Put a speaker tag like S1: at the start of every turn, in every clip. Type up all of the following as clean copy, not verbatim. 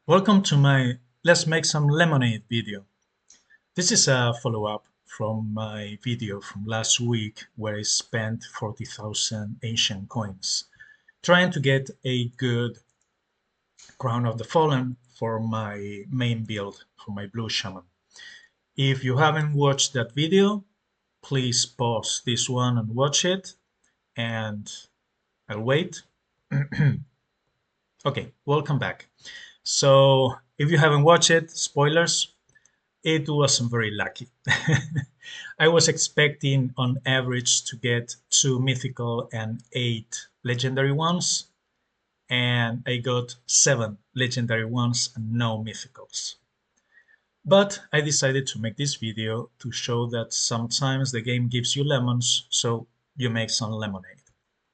S1: Welcome to my Let's Make Some Lemonade video. This is a follow-up from my video from last week where I spent 40,000 ancient coins trying to get a good Crown of the Fallen for my main build for my Blue Shaman. If you haven't watched that video, please pause this one and watch it, and I'll wait. Okay, welcome back. So if you haven't watched it, spoilers, it wasn't very lucky. I was expecting on average to get 2 mythical and 8 legendary ones, and I got 7 legendary ones and no mythicals. But I decided to make this video to show that sometimes the game gives you lemons, so you make some lemonade.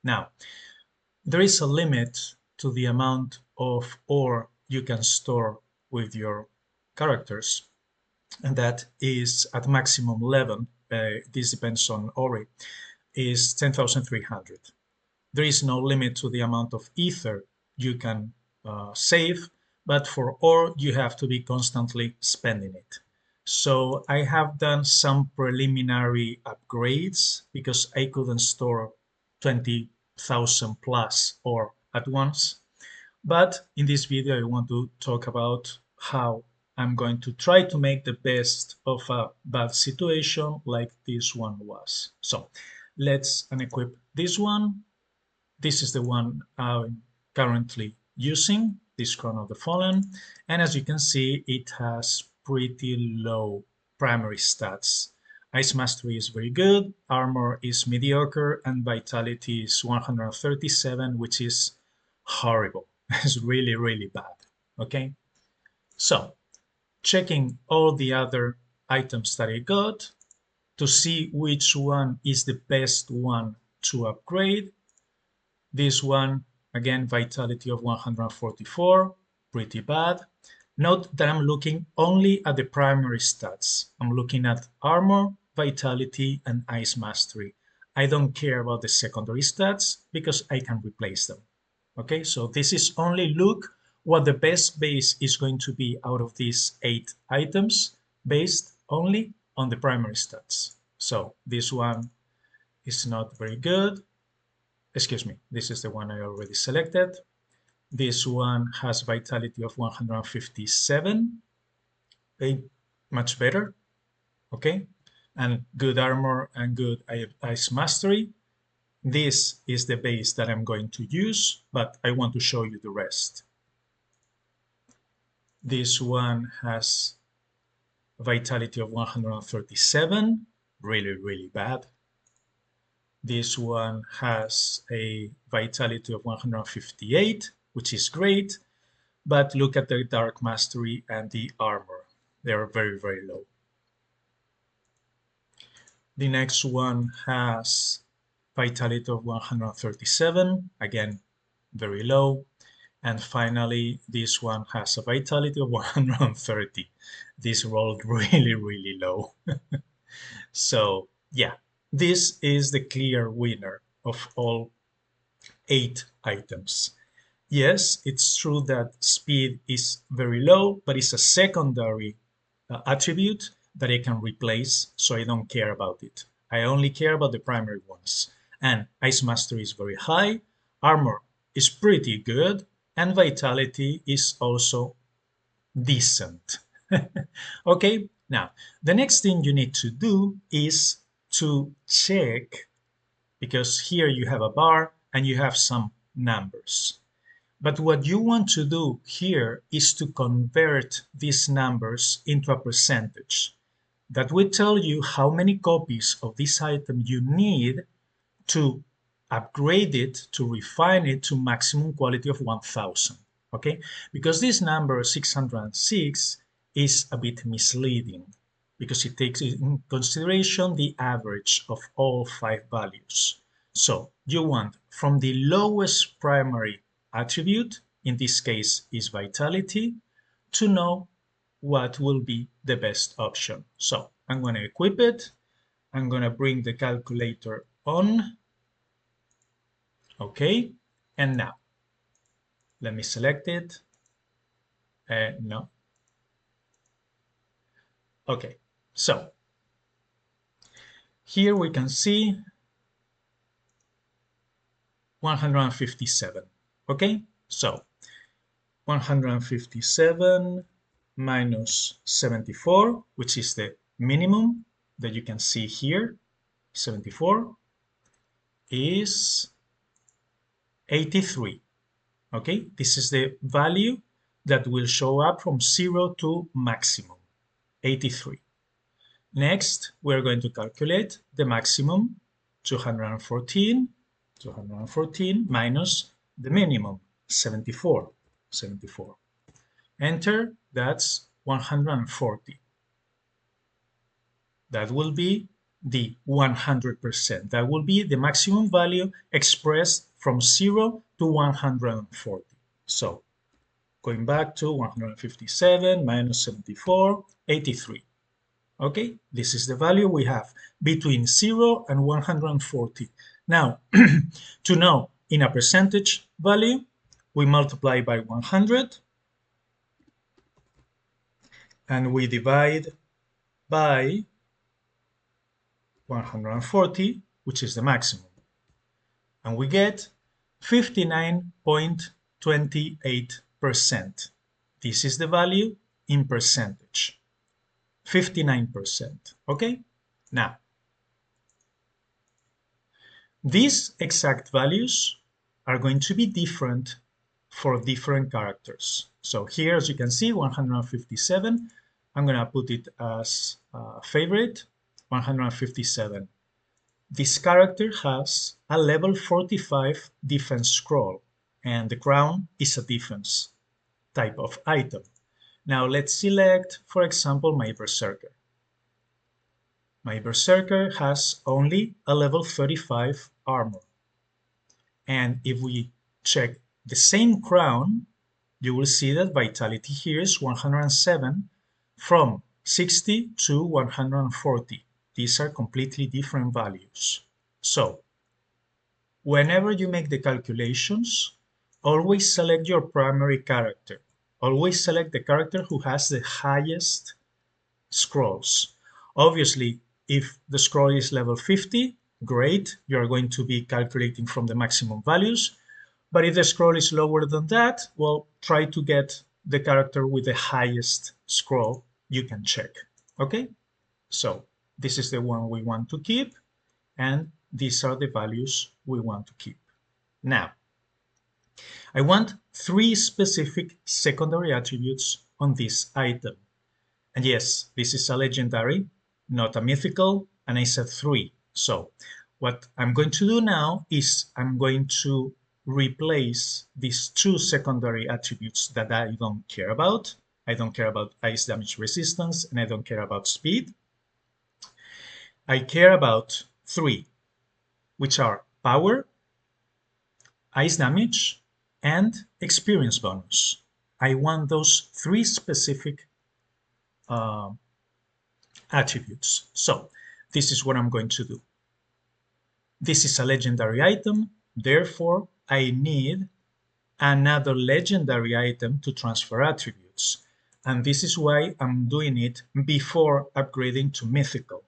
S1: Now, there is a limit to the amount of ore you can store with your characters, and that is at maximum level. This depends on Ori, is 10,300. There is no limit to the amount of ether you can save, but for ore you have to be constantly spending it. So I have done some preliminary upgrades because I couldn't store 20,000 plus ore at once. But in this video, I want to talk about how I'm going to try to make the best of a bad situation like this one was. So let's unequip this one. This is the one I'm currently using, this Crown of the Fallen. And as you can see, it has pretty low primary stats. Ice Mastery is very good, Armor is mediocre, and Vitality is 137, which is horrible. It's really, really bad. Okay, so checking all the other items that I got to see which one is the best one to upgrade. This one, again, Vitality of 144, pretty bad. Note that I'm looking only at the primary stats. I'm looking at Armor, Vitality, and Ice Mastery. I don't care about the secondary stats because I can replace them. Okay, so this is only look what the best base is going to be out of these 8 items based only on the primary stats. So this one is not very good. Excuse me, this is the one I already selected. This one has Vitality of 157, okay, much better, okay, and good Armor and good Ice Mastery. This is the base that I'm going to use, but I want to show you the rest. This one has Vitality of 137, really, really bad. This one has a Vitality of 158, which is great, but look at the Dark Mastery and the Armor. They are very, very low. The next one has Vitality of 137, again, very low. And finally, this one has a Vitality of 130. This rolled really, really low. So yeah, this is the clear winner of all 8 items. Yes, it's true that speed is very low, but it's a secondary attribute that I can replace, so I don't care about it. I only care about the primary ones. And Ice Mastery is very high, Armor is pretty good, and Vitality is also decent. Okay, now the next thing you need to do is to check, because here you have a bar and you have some numbers. But what you want to do here is to convert these numbers into a percentage. That will tell you how many copies of this item you need to upgrade it, to refine it to maximum quality of 1000. Okay, because this number 606 is a bit misleading because it takes in consideration the average of all 5 values. So you want from the lowest primary attribute, in this case is Vitality, to know what will be the best option. So I'm going to equip it. I'm going to bring the calculator on. Okay, and now let me select it. No. Okay, so here we can see 157. Okay, so 157 minus 74, which is the minimum that you can see here, 74, is 83. Okay, this is the value that will show up from 0 to maximum, 83. Next, we're going to calculate the maximum, 214, 214 minus the minimum, 74, 74. Enter, that's 140. That will be the 100%. That will be the maximum value expressed from 0 to 140. So going back to 157 minus 74, 83. Okay, this is the value we have between 0 and 140. Now, to know in a percentage value, we multiply by 100 and we divide by 140, which is the maximum. And we get 59.28%. This is the value in percentage. 59%. Okay? Now, these exact values are going to be different for different characters. So here, as you can see, 157, I'm going to put it as favorite, 157. This character has a level 45 defense scroll, and the crown is a defense type of item. Now let's select, for example, my Berserker. My Berserker has only a level 35 armor. And if we check the same crown, you will see that vitality here is 107 from 60 to 140. These are completely different values. So, whenever you make the calculations, always select your primary character. Always select the character who has the highest scrolls. Obviously, if the scroll is level 50, great, you're going to be calculating from the maximum values. But if the scroll is lower than that, well, try to get the character with the highest scroll you can check. Okay? So this is the one we want to keep, and these are the values we want to keep. Now, I want 3 specific secondary attributes on this item. And yes, this is a legendary, not a mythical, and I said 3. So what I'm going to do now is I'm going to replace these 2 secondary attributes that I don't care about. I don't care about ice damage resistance, and I don't care about speed. I care about 3, which are power, ice damage, and experience bonus. I want those 3 specific attributes. So this is what I'm going to do. This is a legendary item, therefore I need another legendary item to transfer attributes. And this is why I'm doing it before upgrading to mythical.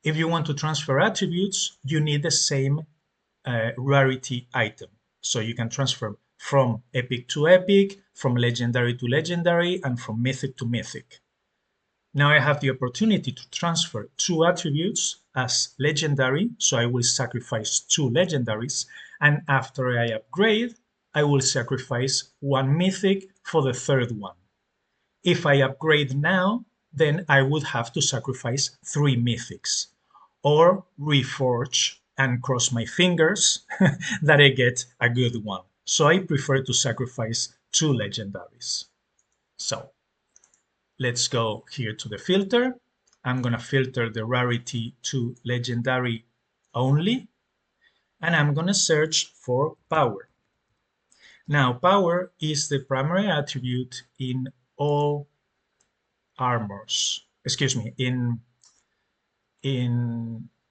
S1: If you want to transfer attributes, you need the same rarity item. So you can transfer from epic to epic, from legendary to legendary, and from mythic to mythic. Now I have the opportunity to transfer 2 attributes as legendary, so I will sacrifice 2 legendaries, and after I upgrade, I will sacrifice 1 mythic for the 3rd one. If I upgrade now, then I would have to sacrifice 3 mythics, or reforge and cross my fingers that I get a good one. So I prefer to sacrifice 2 legendaries. So let's go here to the filter. I'm going to filter the rarity to legendary only, and I'm going to search for power. Now, power is the primary attribute in all armors. Excuse me, in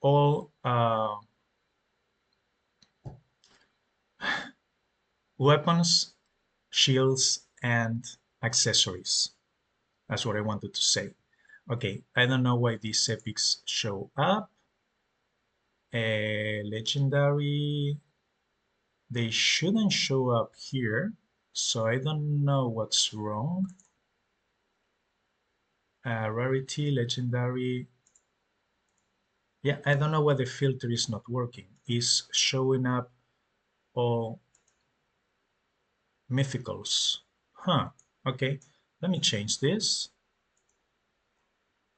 S1: all weapons, shields, and accessories. That's what I wanted to say. Okay, I don't know why these epics show up. Legendary, they shouldn't show up here, so I don't know what's wrong. Rarity, legendary. Yeah, I don't know why the filter is not working. It's showing up all mythicals. Huh, okay. Let me change this.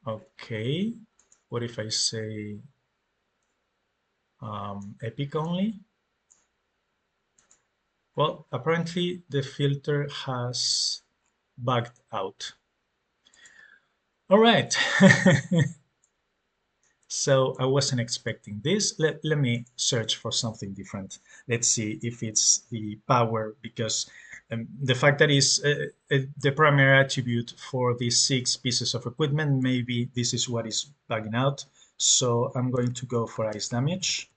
S1: Okay, what if I say epic only? Well, apparently the filter has bugged out. All right. So I wasn't expecting this. Let me search for something different. Let's see if it's the power, because the fact that is the primary attribute for these 6 pieces of equipment, maybe this is what is bugging out. So I'm going to go for ice damage.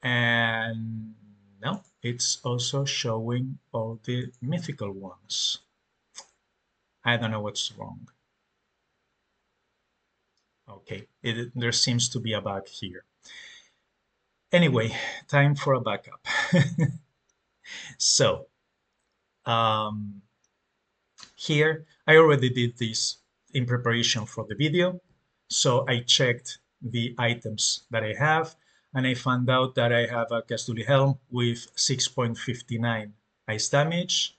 S1: And no, it's also showing all the mythical ones. I don't know what's wrong. Okay, there seems to be a bug here. Anyway, time for a backup. So here, I already did this in preparation for the video. So I checked the items that I have, and I found out that I have a Kasduli Helm with 6.59 ice damage,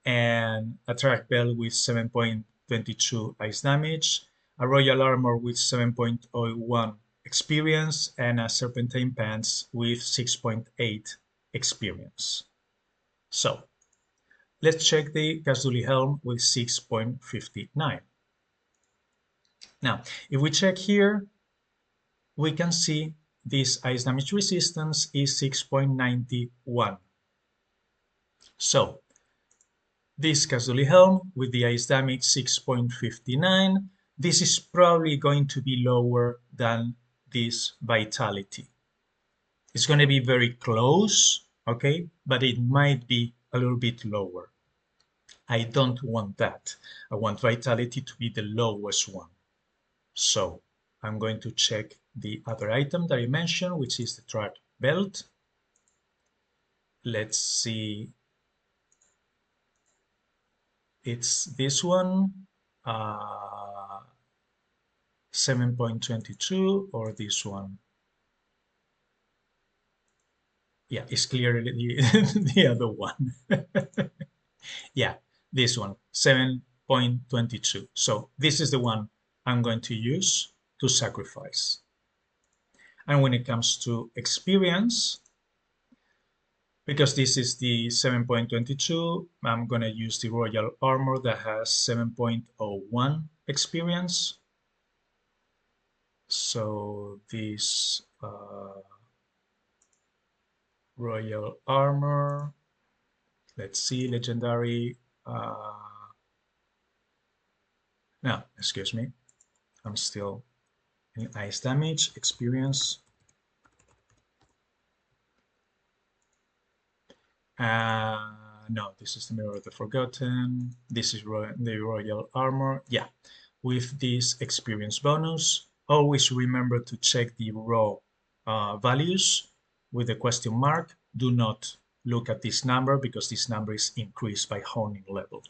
S1: and a track bell with 7.22 ice damage, a royal armor with 7.01 experience, and a serpentine pants with 6.8 experience. So let's check the Kasduli Helm with 6.59. Now, if we check here, we can see this ice damage resistance is 6.91. So this Kasduli Helm with the ice damage 6.59, this is probably going to be lower than this vitality. It's going to be very close, okay, but it might be a little bit lower. I don't want that. I want vitality to be the lowest one. So I'm going to check the other item that I mentioned, which is the track belt. Let's see. It's this one, 7.22, or this one. Yeah, it's clearly the other one. Yeah, this one, 7.22. So this is the one I'm going to use to sacrifice. And when it comes to experience, because this is the 7.22, I'm going to use the Royal Armor that has 7.01 experience. So this Royal Armor, let's see, Legendary. No, excuse me. I'm still in ice damage, experience. No, this is the Mirror of the Forgotten. This is the Royal Armor. Yeah, with this experience bonus, always remember to check the raw values with the question mark. Do not look at this number because this number is increased by honing level.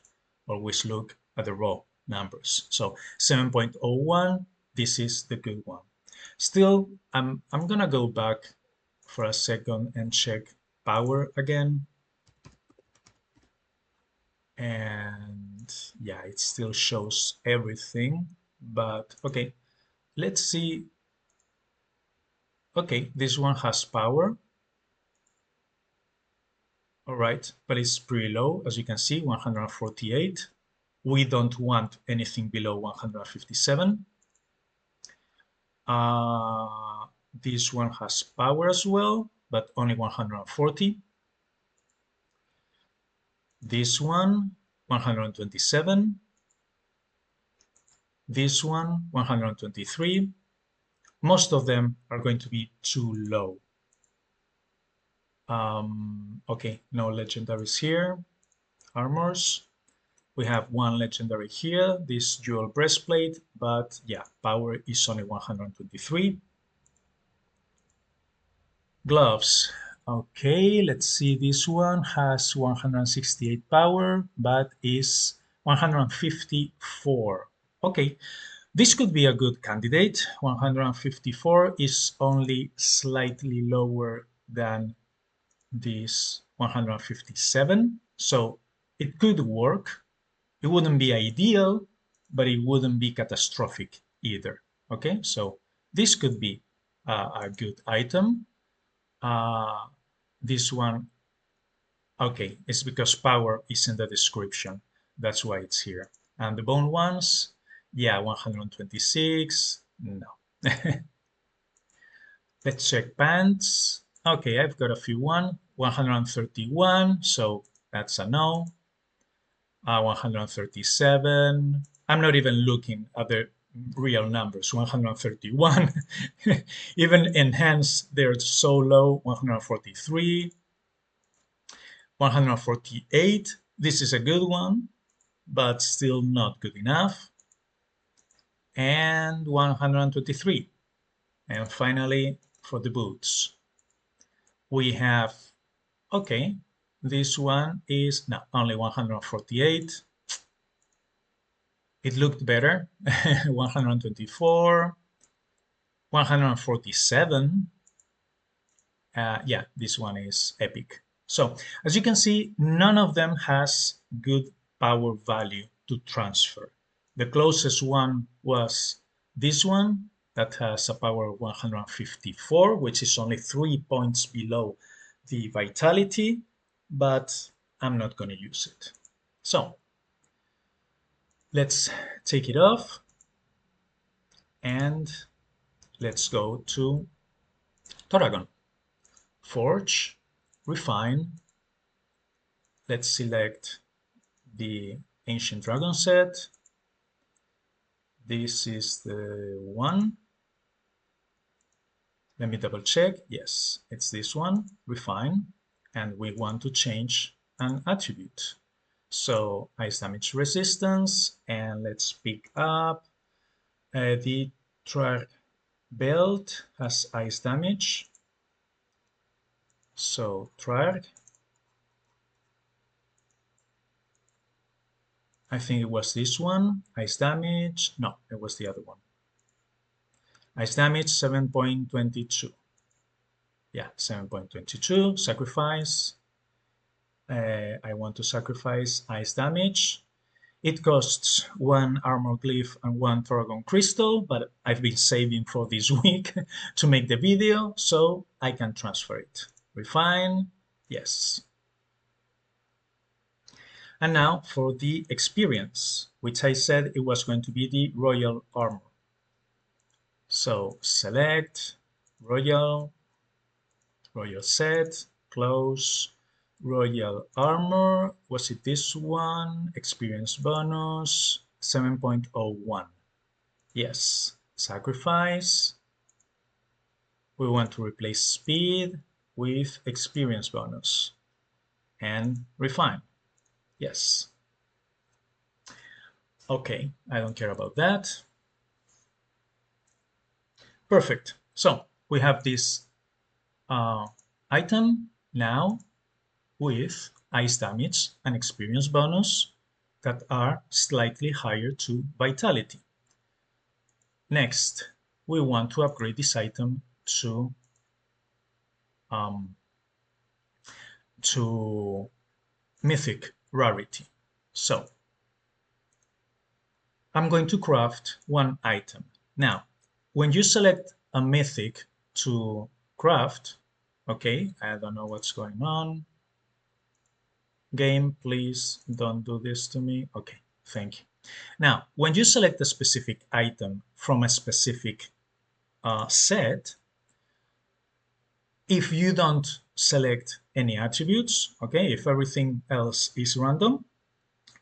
S1: Always look at the raw numbers. So 7.01, this is the good one. Still, I'm gonna go back for a second and check power again. And yeah, it still shows everything, but okay, let's see. Okay, this one has power. All right, but it's pretty low, as you can see, 148. We don't want anything below 157. This one has power as well, but only 140. This one, 127. This one, 123. Most of them are going to be too low. Okay, no legendaries here. Armors. We have one legendary here, this dual breastplate, but yeah, power is only 123. Gloves. Okay, let's see. This one has 168 power, but is 154. Okay, this could be a good candidate. 154 is only slightly lower than this 157, so it could work. It wouldn't be ideal, but it wouldn't be catastrophic either. Okay, so this could be a good item. Uh, this one, okay, it's because power is in the description. That's why it's here. And the bone ones, yeah, 126. No. Let's check pants. Okay, I've got a few 131, so that's a no. 137. I'm not even looking at the real numbers. 131. Even enhanced, they're so low. 143. 148. This is a good one, but still not good enough. And 123. And finally, for the boots, we have, okay, this one is no, only 148. It looked better. 124, 147. Yeah, this one is epic. So as you can see, none of them has good power value to transfer. The closest one was this one that has a power of 154, which is only 3 points below the vitality, but I'm not going to use it. So let's take it off and let's go to Toragon. Forge, refine. Let's select the Ancient Dragon set. This is the one. Let me double check. Yes, it's this one, refine. And we want to change an attribute. So ice damage resistance, and let's pick up the Trarg belt has ice damage. So Trarg, I think it was this one, ice damage. No, it was the other one. Ice damage 7.22. Yeah, 7.22. Sacrifice. I want to sacrifice ice damage. It costs one armor glyph and one Thorgon crystal, but I've been saving for this week to make the video, so I can transfer it. Refine. Yes. And now for the experience, which I said it was going to be the royal armor. So select royal, royal set, close, royal armor. Was it this one? Experience bonus 7.01. Yes, sacrifice. We want to replace speed with experience bonus and refine. Yes. Okay, I don't care about that. Perfect. So we have this item now with ice damage and experience bonus that are slightly higher to vitality. Next, we want to upgrade this item um, to mythic rarity. So I'm going to craft one item. Now, when you select a mythic to craft, okay, I don't know what's going on. Game, please don't do this to me. Okay, thank you. Now, when you select a specific item from a specific set, if you don't select any attributes, okay, if everything else is random,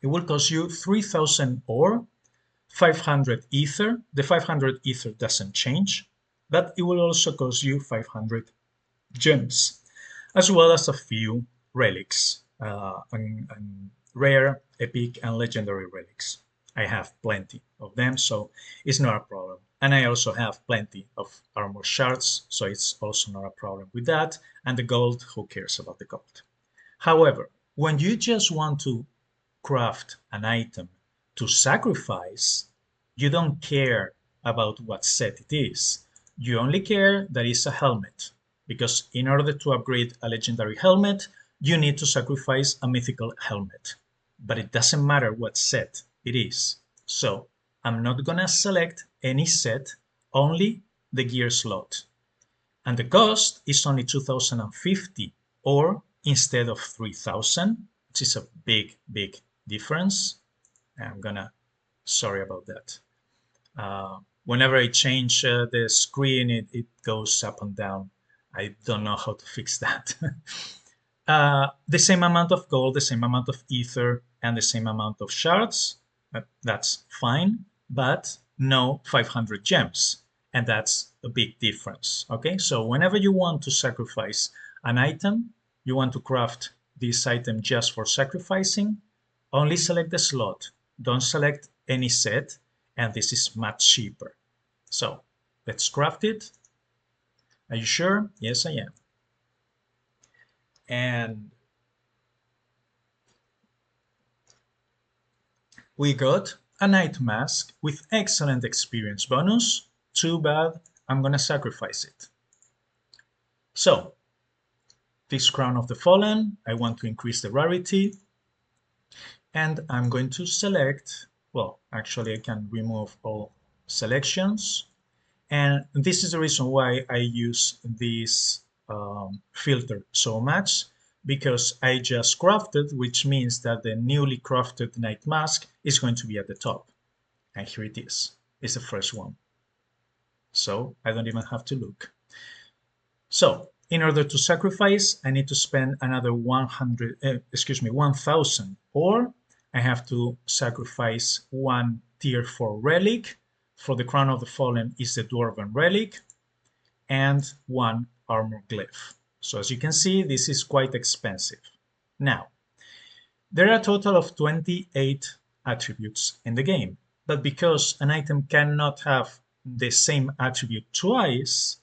S1: it will cost you 3,000 ore, 500 ether. The 500 ether doesn't change, but it will also cost you 500 gems. as well as a few relics, and rare, epic, and legendary relics. I have plenty of them, so it's not a problem. And I also have plenty of armor shards, so it's also not a problem with that. And the gold, who cares about the gold? However, when you just want to craft an item to sacrifice, you don't care about what set it is. You only care that it's a helmet, because in order to upgrade a legendary helmet, you need to sacrifice a mythical helmet. But it doesn't matter what set it is. So I'm not gonna select any set, only the gear slot. And the cost is only 2050, or instead of 3000, which is a big difference. I'm gonna, sorry about that. Whenever I change the screen, it goes up and down. I don't know how to fix that. The same amount of gold, the same amount of ether, and the same amount of shards. That's fine, but no 500 gems. And that's a big difference. Okay, so whenever you want to sacrifice an item, you want to craft this item just for sacrificing, only select the slot. Don't select any set, and this is much cheaper. So let's craft it. Are you sure? Yes, I am. And we got a Night Mask with excellent experience bonus. Too bad, I'm gonna sacrifice it. So, this Crown of the Fallen, I want to increase the rarity. And I'm going to select, well, actually I can remove all selections. And this is the reason why I use this filter so much, because I just crafted, which means that the newly crafted Night Mask is going to be at the top. And here it is. It's the first one. So I don't even have to look. So in order to sacrifice, I need to spend another 1000, or I have to sacrifice one tier 4 relic. For the Crown of the Fallen is the Dwarven relic, and one armor glyph. So as you can see, this is quite expensive. Now, there are a total of 28 attributes in the game, but because an item cannot have the same attribute twice,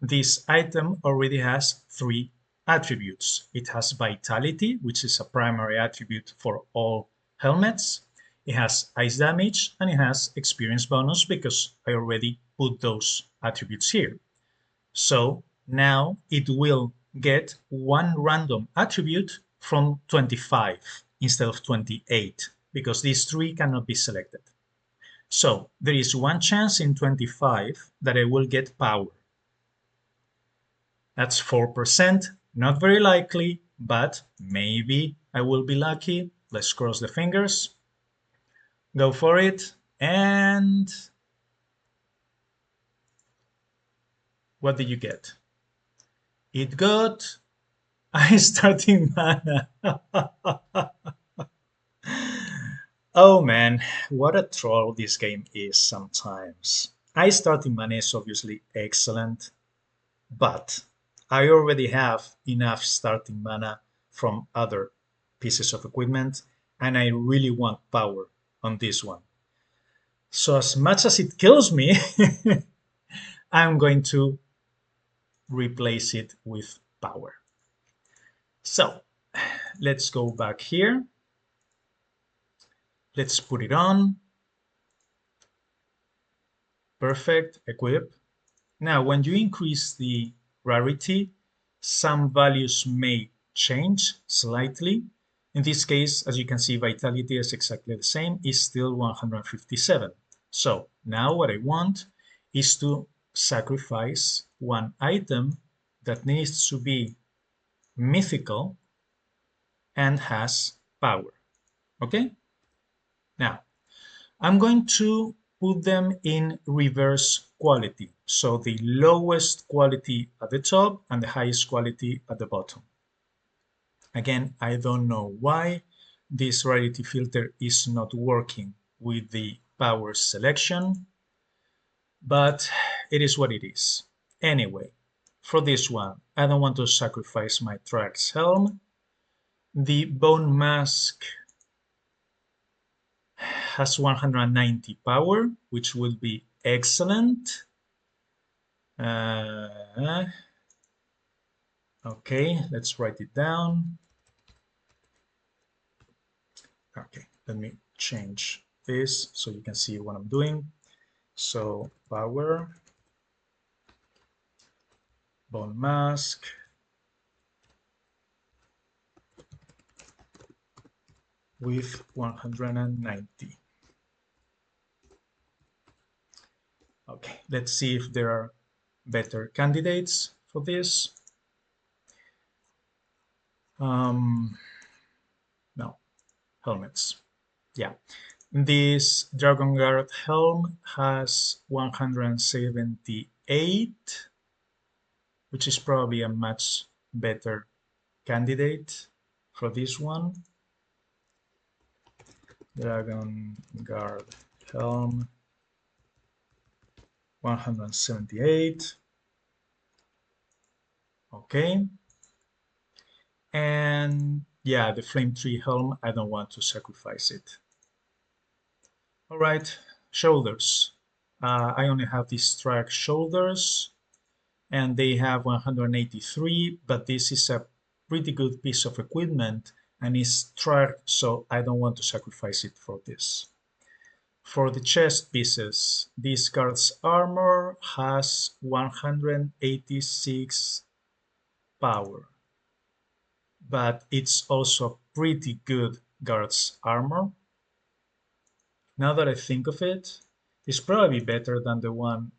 S1: this item already has 3 attributes. It has Vitality, which is a primary attribute for all helmets. It has ice damage, and it has experience bonus, because I already put those attributes here. So now it will get one random attribute from 25 instead of 28, because these 3 cannot be selected. So there is one chance in 25 that I will get power. That's 4%, not very likely, but maybe I will be lucky. Let's cross the fingers. Go for it. And what did you get? It got Ice Starting Mana. Oh man, what a troll this game is sometimes. Ice Starting Mana is obviously excellent, but I already have enough starting mana from other pieces of equipment, and I really want power on this one. So as much as it kills me, I'm going to replace it with power. So let's go back here. Let's put it on. Perfect, equip. Now, when you increase the rarity, some values may change slightly. In this case, as you can see, vitality is exactly the same, is still 157. So now what I want is to sacrifice one item that needs to be mythical and has power. Okay? Now, I'm going to put them in reverse quality. So the lowest quality at the top and the highest quality at the bottom. Again, I don't know why this rarity filter is not working with the power selection, but it is what it is. Anyway, for this one, I don't want to sacrifice my Thrax Helm. The Bone Mask has 190 power, which will be excellent. Okay, let's write it down. Okay, let me change this so you can see what I'm doing. So power, Bone Mask, with 190. Okay, let's see if there are better candidates for this. No, helmets. Yeah, this Dragon Guard helm has 178, which is probably a much better candidate for this one. Dragon Guard helm 178. Okay. And yeah, the Flame Tree helm, I don't want to sacrifice it. All right, shoulders. I only have these track shoulders, and they have 183, but this is a pretty good piece of equipment and it's tracked, so I don't want to sacrifice it for this. For the chest pieces, this guard's armor has 186 power, but it's also pretty good guard's armor. Now that I think of it, it's probably better than the one.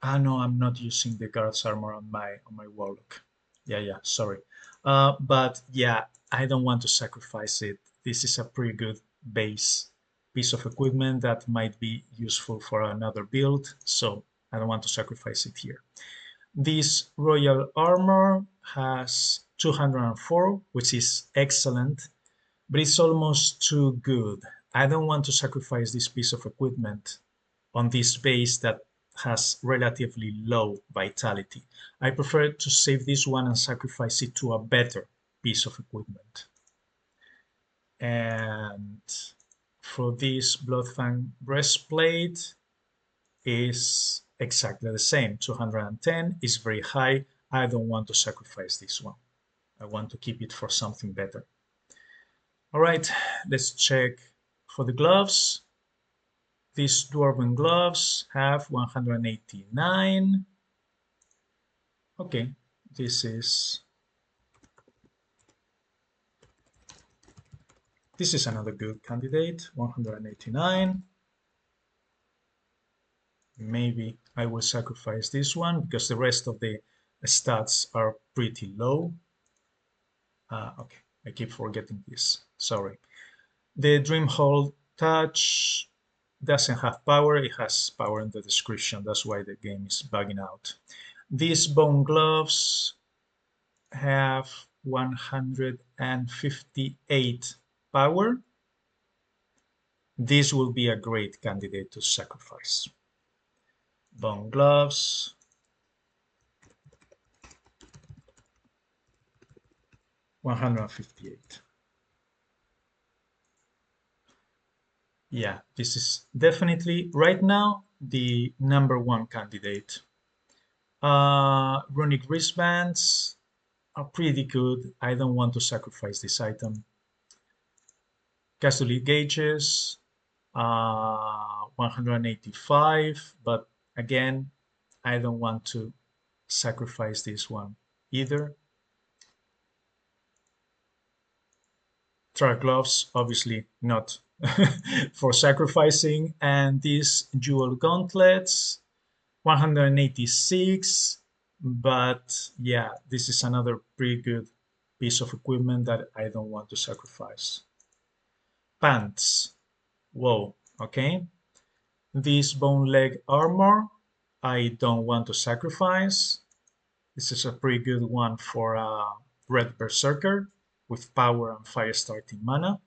S1: Ah, no, I'm not using the guard's armor on my warlock. Yeah, sorry. But yeah, I don't want to sacrifice it. This is a pretty good base piece of equipment that might be useful for another build, so I don't want to sacrifice it here. This royal armor has 204, which is excellent, but it's almost too good. I don't want to sacrifice this piece of equipment on this base that has relatively low vitality. I prefer to save this one and sacrifice it to a better piece of equipment. And for this Bloodfang breastplate is exactly the same. 210 is very high. I don't want to sacrifice this one. I want to keep it for something better. All right, let's check for the gloves. These Dwarven gloves have 189. Okay, this is another good candidate, 189. Maybe I will sacrifice this one because the rest of the stats are pretty low. Okay, I keep forgetting this. Sorry. The Dreamhold Touch doesn't have power. It has power in the description. That's why the game is bugging out. These bone gloves have 158 power. This will be a great candidate to sacrifice. Bone gloves. $158. Yeah, this is definitely right now the #1 candidate. Runic wristbands are pretty good. I don't want to sacrifice this item. Casterly gauges, 185, but again, I don't want to sacrifice this one either. Track gloves, obviously not for sacrificing, and these jewel gauntlets, 186, but yeah, this is another pretty good piece of equipment that I don't want to sacrifice. Pants, whoa, okay. This bone leg armor, I don't want to sacrifice. This is a pretty good one for a red berserker with power and fire starting mana.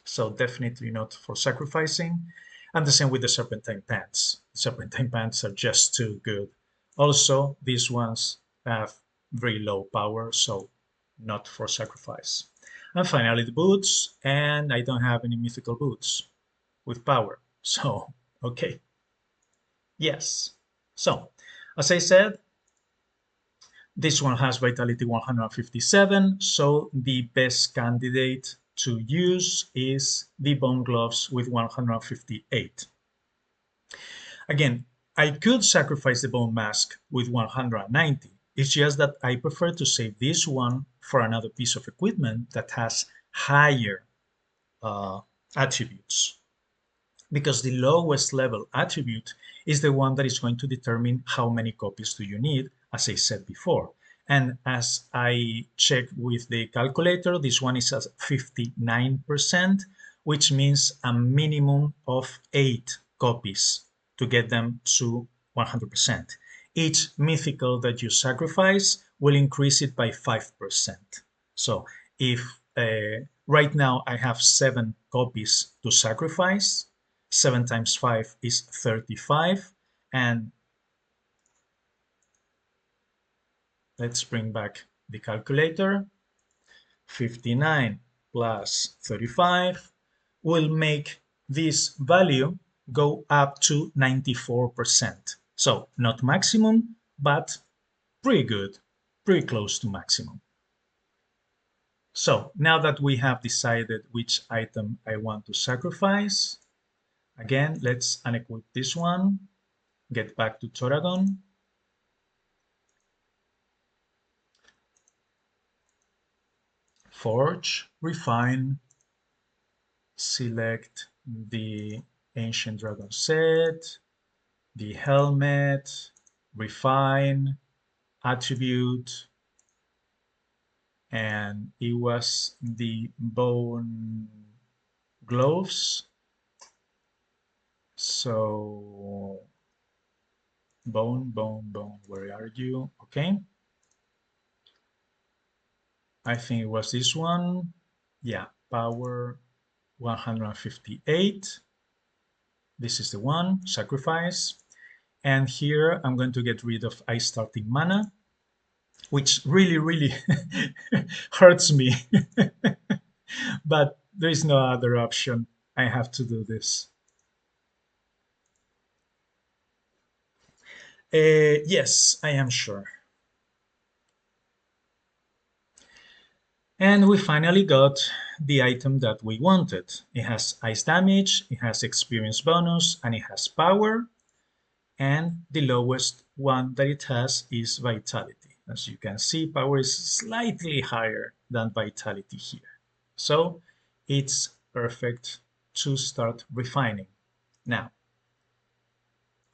S1: So definitely not for sacrificing. And the same with the Serpentine Pants. Serpentine Pants are just too good. Also, these ones have very low power, so not for sacrifice. And finally, the boots, and I don't have any mythical boots with power. So, okay, yes. So, as I said, this one has vitality 157, so the best candidate to use is the bone gloves with 158. Again, I could sacrifice the bone mask with 190. It's just that I prefer to save this one for another piece of equipment that has higher uh, attributes, because the lowest level attribute is the one that is going to determine how many copies do you need, as I said before. And as I checked with the calculator, this one is at 59%, which means a minimum of 8 copies to get them to 100%. Each mythical that you sacrifice will increase it by 5%. So if right now I have 7 copies to sacrifice, 7 times 5 is 35. And let's bring back the calculator. 59 plus 35 will make this value go up to 94%. So not maximum, but pretty good, pretty close to maximum. So now that we have decided which item I want to sacrifice, again, let's unequip this one, get back to Toradon. Forge, refine, select the Ancient Dragon set, the helmet, refine, attribute, and it was the bone gloves. So bone, where are you? Okay. I think it was this one. Yeah, power 158. This is the one, sacrifice. And here I'm going to get rid of Ice Starting Mana, which really hurts me. But there is no other option. I have to do this. Yes, I am sure. And we finally got the item that we wanted. It has ice damage, it has experience bonus, and it has power. And the lowest one that it has is vitality. As you can see, power is slightly higher than vitality here. So it's perfect to start refining. Now,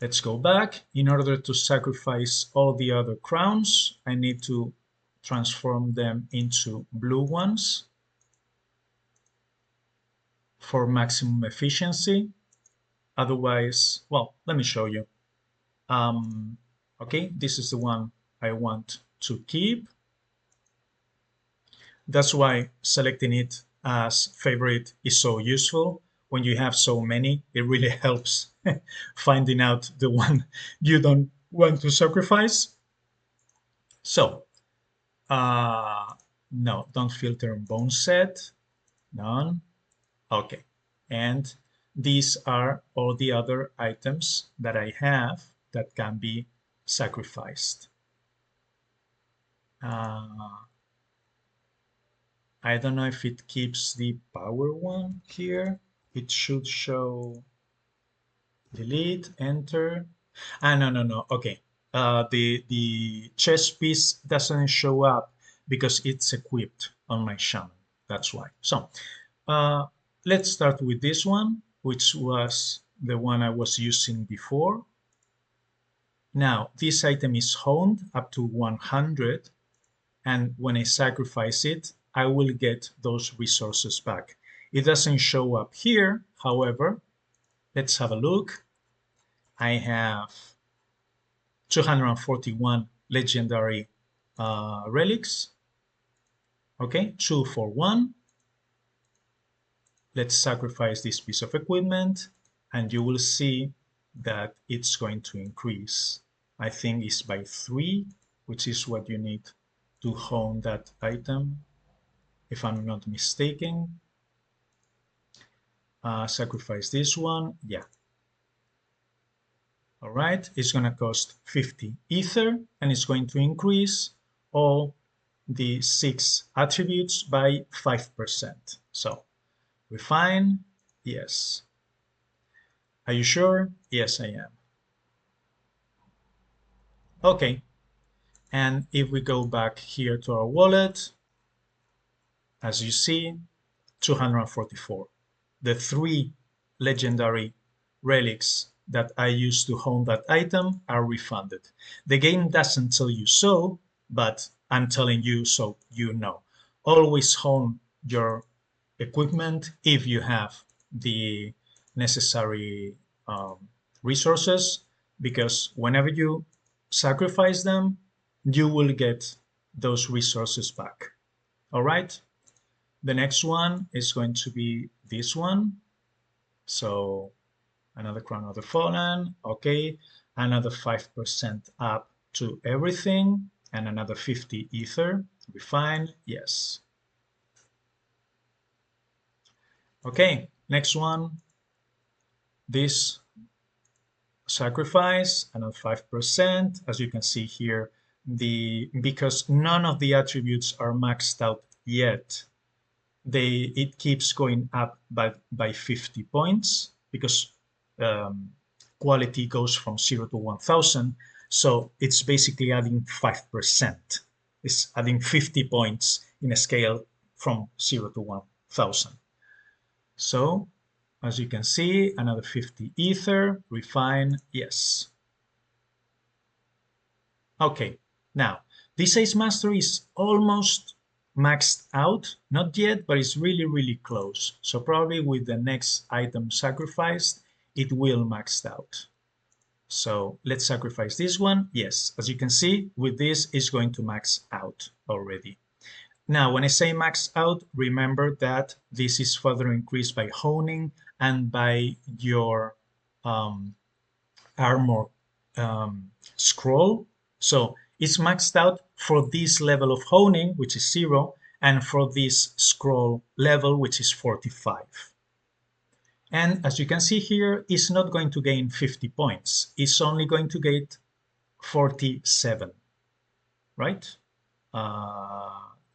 S1: let's go back. In order to sacrifice all the other crowns, I need to transform them into blue ones for maximum efficiency. Otherwise, well, let me show you. Okay, this is the one I want to keep. That's why selecting it as favorite is so useful. When you have so many, it really helps finding out the one you don't want to sacrifice. So, no, don't filter on bone set, none. Okay, and these are all the other items that I have that can be sacrificed. I don't know if it keeps the power one here. It should show delete, enter. No. Okay. The chest piece doesn't show up because it's equipped on my shaman. That's why. So uh, let's start with this one, which was the one I was using before. Now, this item is honed up to 100, and when I sacrifice it, I will get those resources back. It doesn't show up here, however. Let's have a look. I have 241 legendary relics. Okay, 2 for 1. Let's sacrifice this piece of equipment, and you will see that it's going to increase. I think it's by 3 which is what you need to hone that item, if I'm not mistaken. Sacrifice this one. Yeah. All right. It's going to cost 50 ether, and it's going to increase all the 6 attributes by 5%. So refine. Yes. Are you sure? Yes, I am. Okay. And if we go back here to our wallet, as you see, 244. The 3 legendary relics that I used to hone that item are refunded. The game doesn't tell you so, but I'm telling you so you know. Always hone your equipment if you have the necessary resources, because whenever you sacrifice them, you will get those resources back. All right? The next one is going to be this one. So another Crown of the Fallen. Okay. Another 5% up to everything, and another 50 ether. Refine. Yes. Okay. Next one. This sacrifice, another 5%. As you can see here, because none of the attributes are maxed out yet, it keeps going up by 50 points, because quality goes from 0 to 1000. So it's basically adding 5%. It's adding 50 points in a scale from 0 to 1000. So as you can see, another 50 ether, refine, yes. Okay, now this Ace Mastery is almost maxed out, not yet, but it's really, really close. So probably with the next item sacrificed, it will max out. So let's sacrifice this one. Yes, as you can see, with this, it's going to max out already. Now, when I say max out, remember that this is further increased by honing and by your armor scroll. So it's maxed out for this level of honing, which is 0, and for this scroll level, which is 45. And as you can see here, it's not going to gain 50 points. It's only going to get 47, right?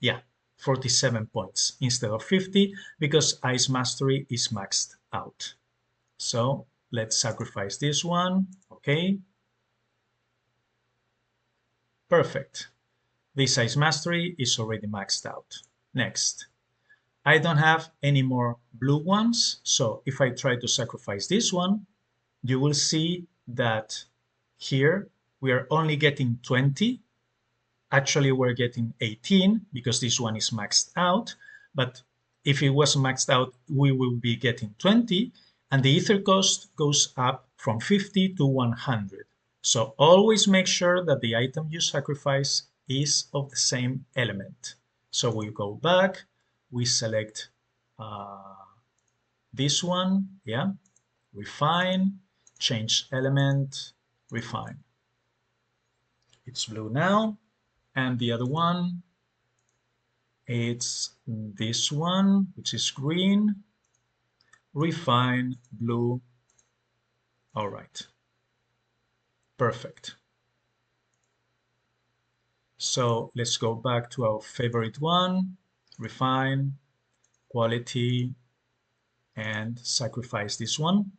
S1: Yeah, 47 points instead of 50, because Ice Mastery is maxed out. So let's sacrifice this one. Okay. Perfect. This Ice Mastery is already maxed out. Next. I don't have any more blue ones, so if I try to sacrifice this one, you will see that here we are only getting 20. Actually, we're getting 18 because this one is maxed out, but if it was maxed out, we will be getting 20, and the ether cost goes up from 50 to 100. So always make sure that the item you sacrifice is of the same element. So we go back, we select this one, yeah, refine, change element, refine. It's blue now. And the other one, it's this one, which is green, refine, blue. All right, perfect. So let's go back to our favorite one, refine, quality, and sacrifice this one.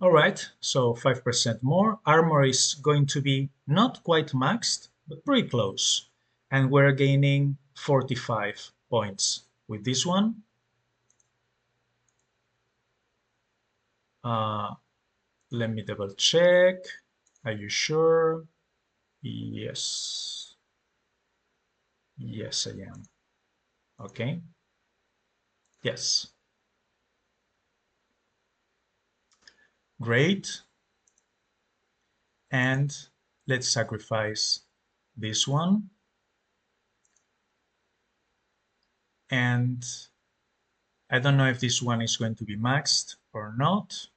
S1: All right, so 5% more. Armor is going to be not quite maxed, but pretty close. And we're gaining 45 points with this one. Let me double check. Are you sure? Yes. Yes, I am. Okay. Yes. Great. And let's sacrifice this one. And I don't know if this one is going to be maxed or not.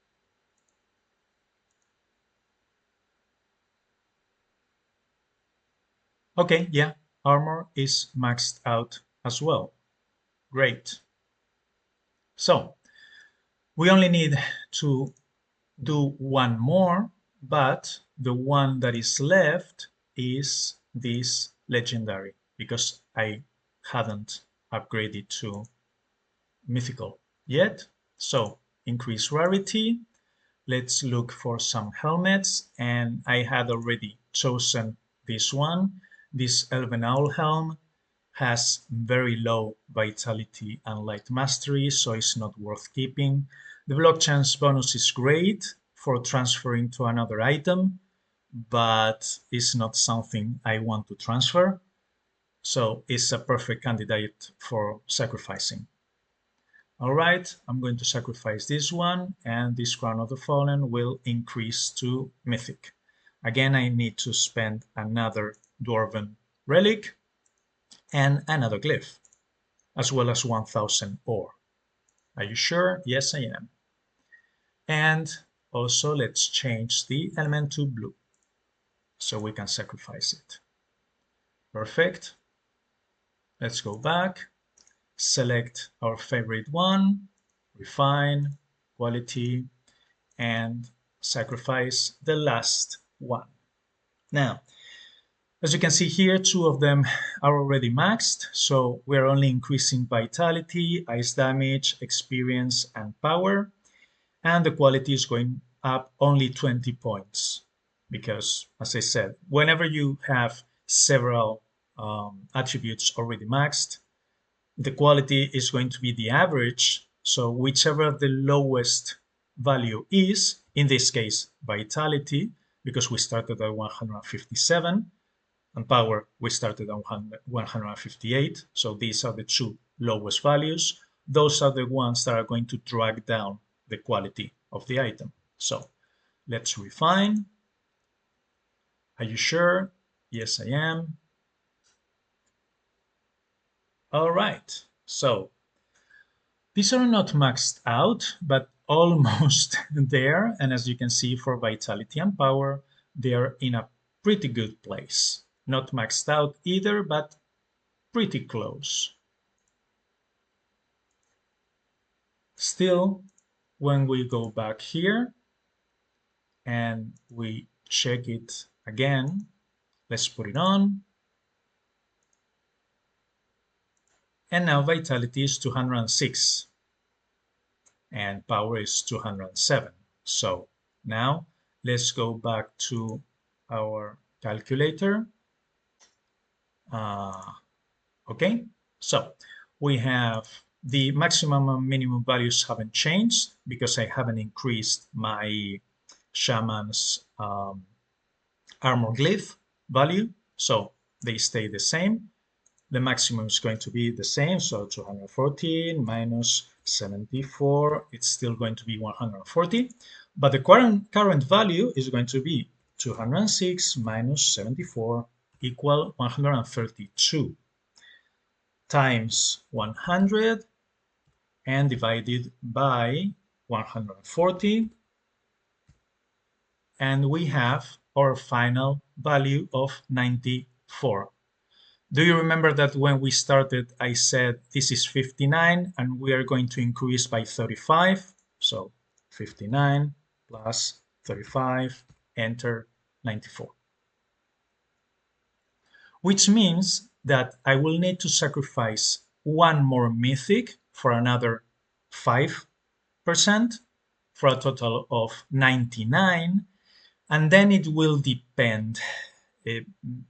S1: Okay, yeah, armor is maxed out as well. Great. So we only need to do one more, but the one that is left is this legendary because I hadn't upgraded to mythical yet. So increase rarity. Let's look for some helmets, and I had already chosen this one. This Elven Owl helm has very low vitality and light mastery, so it's not worth keeping. The block chance bonus is great for transferring to another item, but it's not something I want to transfer, so it's a perfect candidate for sacrificing. All right, I'm going to sacrifice this one, and this Crown of the Fallen will increase to Mythic. Again, I need to spend another Dwarven Relic and another Glyph, as well as 1000 ore. Are you sure? Yes, I am. And also, let's change the element to blue, so we can sacrifice it. Perfect. Let's go back, select our favorite one, refine, quality, and sacrifice the last one. Now, as you can see here, two of them are already maxed, so we're only increasing vitality, ice damage, experience, and power, and the quality is going up only 20 points because, as I said, whenever you have several attributes already maxed, the quality is going to be the average. So whichever the lowest value is, in this case, vitality, because we started at 157, and power, we started at 158. So these are the two lowest values. Those are the ones that are going to drag down the quality of the item. So let's refine. Are you sure? Yes, I am. All right. So these are not maxed out, but almost there. And as you can see, for vitality and power, they're in a pretty good place. Not maxed out either, but pretty close. Still, when we go back here and we check it again, let's put it on. And now vitality is 206 and power is 207. So now let's go back to our calculator. Okay, so we have the maximum and minimum values haven't changed because I haven't increased my shaman's armor glyph value, so they stay the same. The maximum is going to be the same, so 214 minus 74, it's still going to be 140, but the current value is going to be 206 minus 74 equal 132 times 100 and divided by 140, and we have our final value of 94. Do you remember that when we started, I said this is 59 and we are going to increase by 35? So 59 plus 35, enter 94. Which means that I will need to sacrifice one more mythic for another 5% for a total of 99. And then it will depend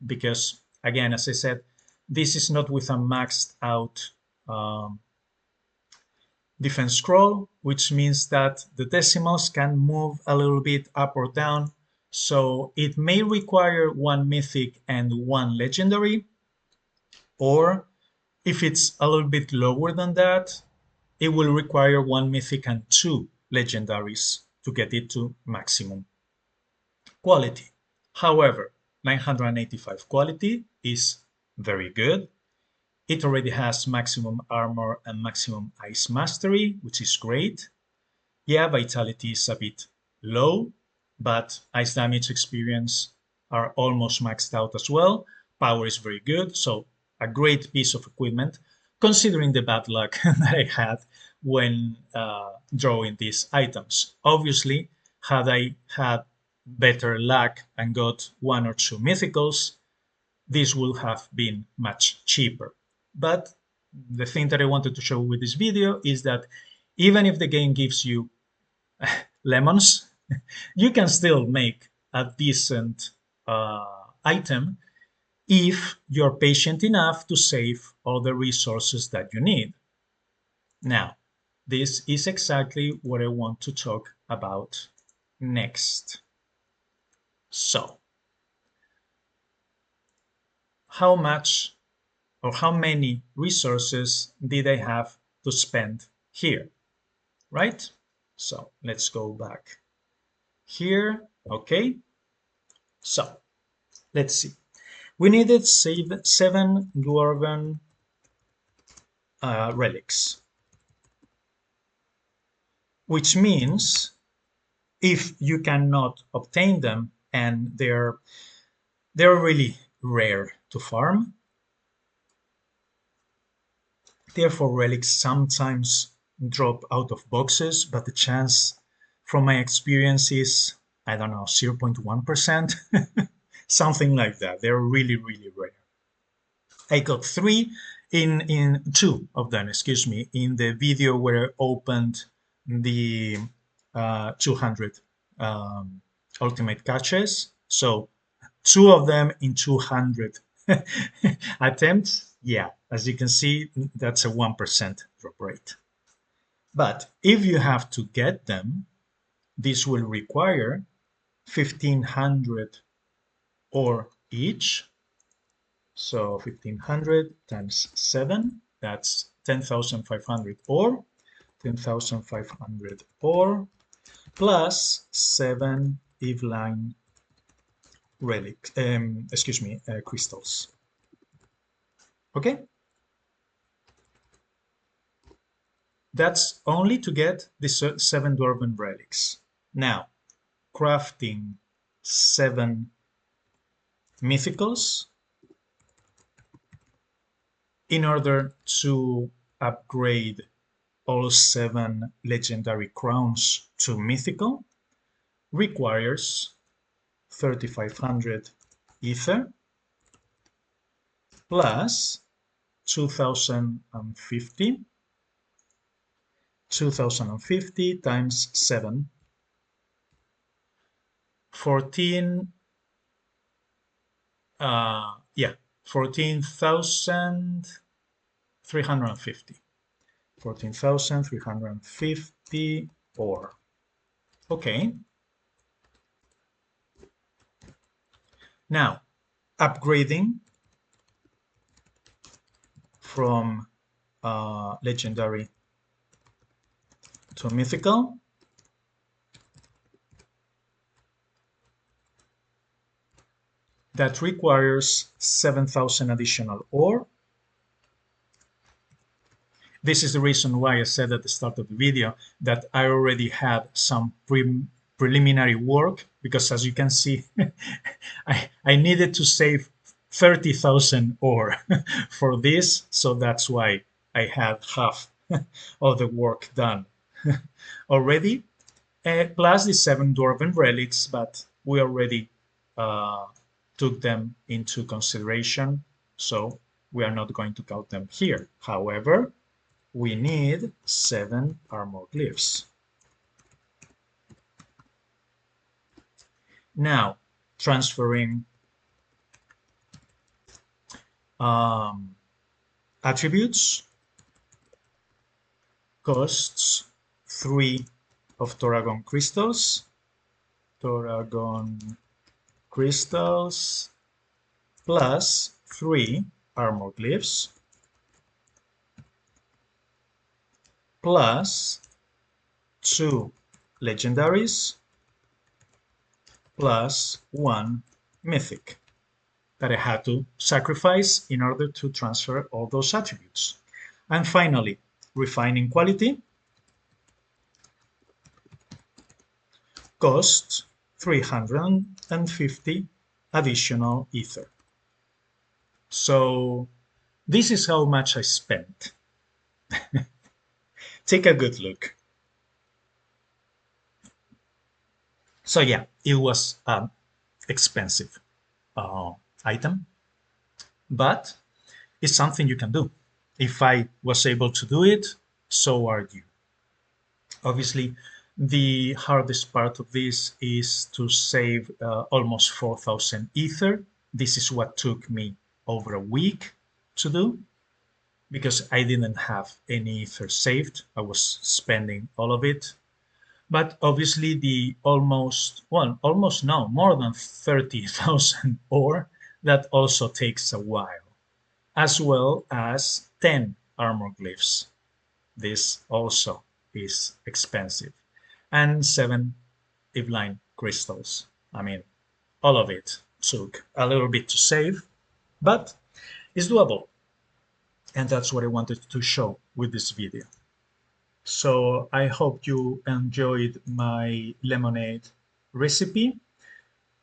S1: because, again, as I said, this is not with a maxed out defense scroll, which means that the decimals can move a little bit up or down. So it may require one mythic and one legendary, or if it's a little bit lower than that, it will require one mythic and two legendaries to get it to maximum quality. However, 985 quality is very good. It already has maximum armor and maximum ice mastery, which is great. Yeah, vitality is a bit low, but ice damage experience are almost maxed out as well. power is very good, so a great piece of equipment, considering the bad luck that I had when drawing these items. Obviously, had I had better luck and got one or two mythicals, this would have been much cheaper. But the thing that I wanted to show with this video is that even if the game gives you lemons, you can still make a decent item if you're patient enough to save all the resources that you need. Now, this is exactly what I want to talk about next. So, how much or how many resources did I have to spend here, right? So let's go back here. Okay, so let's see. We needed seven dwarven relics, which means if you cannot obtain them and they're really rare to farm, therefore relics sometimes drop out of boxes, but the chance from my experience is, I don't know, 0.1%, something like that. They're really, really rare. I got two of them, excuse me, in the video where I opened the 200 ultimate caches. So two of them in 200 attempts. Yeah, as you can see, that's a 1% drop rate. But if you have to get them, this will require 1500 ore each. So 1500 times 7, that's 10,500 ore, 10,500 ore, plus 7 Eveline relics, crystals. Okay? That's only to get the 7 Dwarven relics. Now, crafting 7 mythicals in order to upgrade all 7 legendary crowns to mythical requires 3,500 ether plus 2,050 times 7, 14, 14,350. 14,350 ore. Okay. Now, upgrading from legendary to mythical. That requires 7,000 additional ore. This is the reason why I said at the start of the video that I already had some preliminary work, because as you can see, I needed to save 30,000 ore for this, so that's why I had half of the work done already, plus the 7 Dwarven relics, but we already took them into consideration, so we are not going to count them here. However, we need 7 armor glyphs. Now, transferring attributes costs 3 of Toragon crystals. Toragon crystals plus 3 armor glyphs plus 2 legendaries plus 1 mythic that I had to sacrifice in order to transfer all those attributes. And finally, refining quality costs 350 additional ether. So this is how much I spent. Take a good look. So yeah, it was an expensive uh, item, but it's something you can do. If I was able to do it, so are you. Obviously, the hardest part of this is to save almost 4,000 ether. This is what took me over a week to do because I didn't have any ether saved. I was spending all of it. But obviously, the almost no, more than 30,000 ore, that also takes a while, as well as 10 armor glyphs. This also is expensive. And 7 Eveline crystals. I mean, all of it took a little bit to save, but it's doable. And that's what I wanted to show with this video. So I hope you enjoyed my lemonade recipe.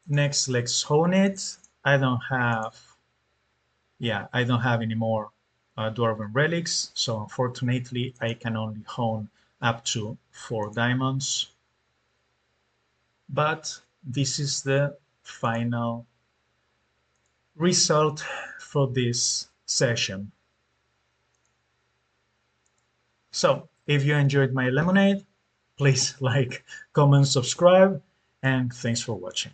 S1: Next, let's hone it. I don't have any more Dwarven relics, so unfortunately I can only hone up to 4 diamonds. But this is the final result for this session. So if you enjoyed my lemonade, please like, comment, subscribe, and thanks for watching.